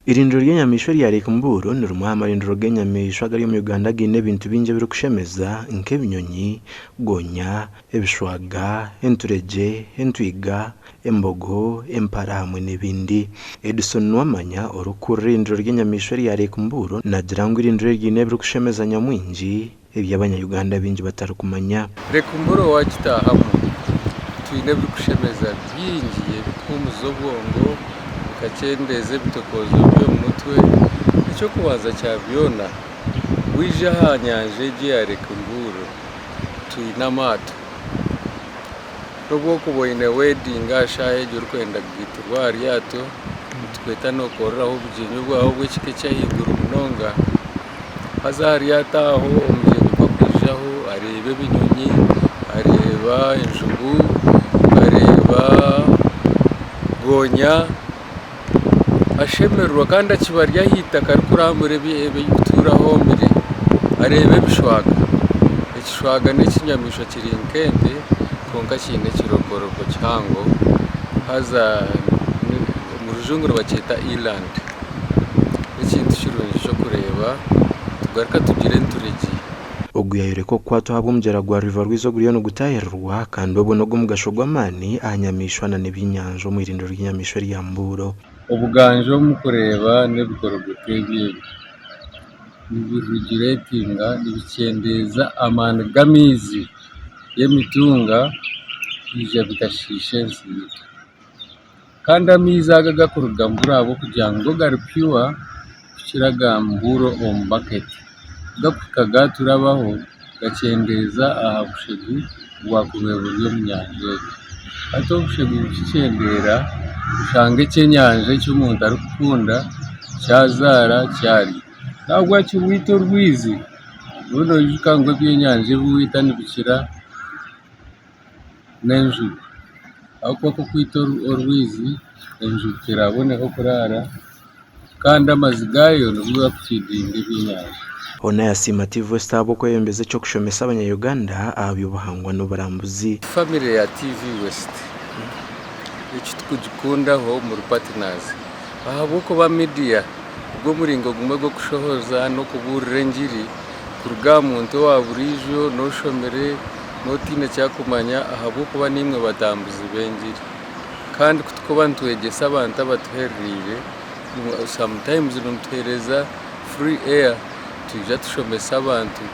Irindiro ry'enyamiishwa ryari Kumburo ni rumwe amarindiro g'enyamiishwa gari mu Uganda gaine ebintu bingi ebirikushemeza nk'ebinyonyi, gonya, ebishwaga, enturegye, entwiga, embogo, empara hamwe n'ebindi. Edison Nwamanya orukuurira irindiro ry'enyamiishwa ryari Kumburo nagira ngu irindiro ryine ebirikushemeza nyamwingi eby'abanya-Uganda bingi batarikumanya. Kumburo wakitaahamu twine ebirikushemeza bingi ebikuhumuza obwongo bikakyendeza ebitokozo by'omu mutwe. Ekyokubanza kya byona wija aha nyanja egi ya Kumburo twine amaato, n'obwokuba oine wedding aha shaaha egi orikwenda kugiitirwa aha ryato nitukweta nookoreraho obugyenyi bwawe bw'ekika ekyahaiguru munonga. Haza aha ryato aho omugyenyi gwakwijaho areeba ebinyonyi, areeba enjubu, areeba gonya, ashemererwa kandi akibarya ah'itaka arikurambura ebikutuura homire, areeba ebishwaga. Ekishwaga n'ekinyamaishwa kiri nk'ente kwonka kiine ekirogorogo kihango, haza mu rujungu nibakyeta eland. N'ekintu kirungi ky'okureeba. Tugaruka tugire enturegye. Ogu yayoreka okukwatwa ahabw'omugyera gwa River Rwiza oguriyo nigutahirirwa kandi obu n'ogw'omugasho gw'amaani aha nyamiishwa n'ebyenyanja omu irindiro ry'enyamiishwa rya Mburo. Obuganjo omu kureeba n'ebikorogoto ebi nibireguletinga, nibikyendeeza amaani g'amaizi y'emitunga kwija bigashiisha ensi yaitu. Kandi amaizi aga gakuruga Mburo ahabw'okugira ngu gari pure kukira aga Mburo omu bucket. Gakuhika gaturabaho gakyendeeza aha bushegu bwakubaire buri omu nyanja egi. Hati obushegu bukikyendeera oshanga ekyenyanja eki omuntu arikukunda kyazaara kyarya. Nahabwa kiwita orwizi, obu nooyijuka ngu ebyenyanja ebi wita nibikira n'enjubu. Ahabw'okuba kw'okwita orwizi, enjubu teraboneka okuraara kandi amaizi gaayo nigo gakufeedinga ebyenyanja. Hoona yasiima TV West ahabw'okweyembeza ekyokushomesa abanya-Uganda aha by'obuhangwa n'oburambuzi. Family ya TV West eki tukugikundaho muri partners ahabw'okuba media gw'omuringo gumwe gw'okushohoza n'okubuurira engiri kuruga aha muntu owa buriijo n'oshomere n'otiine kyakumanya ahabw'okuba nimwe batambuzi b'engiri. Kandi kutukuba nitwegyesa abantu abatuhereriire sometimes nimutuheereza free air twija tushomesa abantu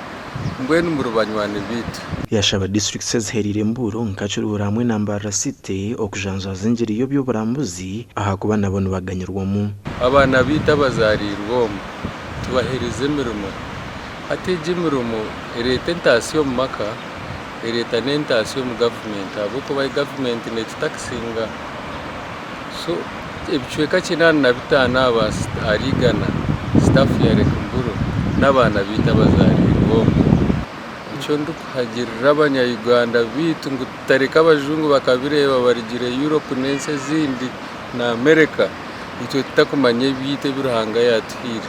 mbwenu muri banywani bitu. Yashaba districts eziherire Mburo nkakiruhura hamwe na Mbarara City okujanjaza engeri y'ebyoburambuzi ahakuba nabo nibaganyirwamu. Abaana bitu abazaariirwe omu tubahereze emirimo. Hati egi emirimo ereeta entaasya omu maka, ereeta n'entaasya omu gavumenti ahabw'okuba gavumenti netutakisinga. So ebicweka 85 ahari 100 staff ya Kumburo n'abaana bitu abazaariirwe omu. Ekyo ndikuhagirira abanya-Uganda bitu ngu tutareka abajungu bakabireeba barigire Europe n'ensi ezindi na America, itwe tutakumanya ebyaitu ebiruhanga yatuhiire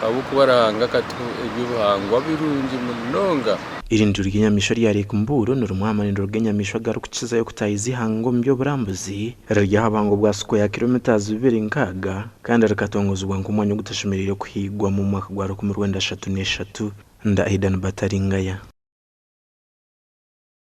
ahabw'okuba Ruhanga akatuha eby'obuhangwa birungi munonga. Irindiro ry'enyamiishwa rya Kumburo ni rumwe amarindiro g'enyamiishwa garikukizayo kutaahiza ihanga omu by'oburambuzi riri aha buhango bwa sikweya kilometers 260 kandi rikatongozibwa nk'omwanya ogutashemereire kuhigwa mu mwaka gwa 1933. Nda Aidan Bataringaya.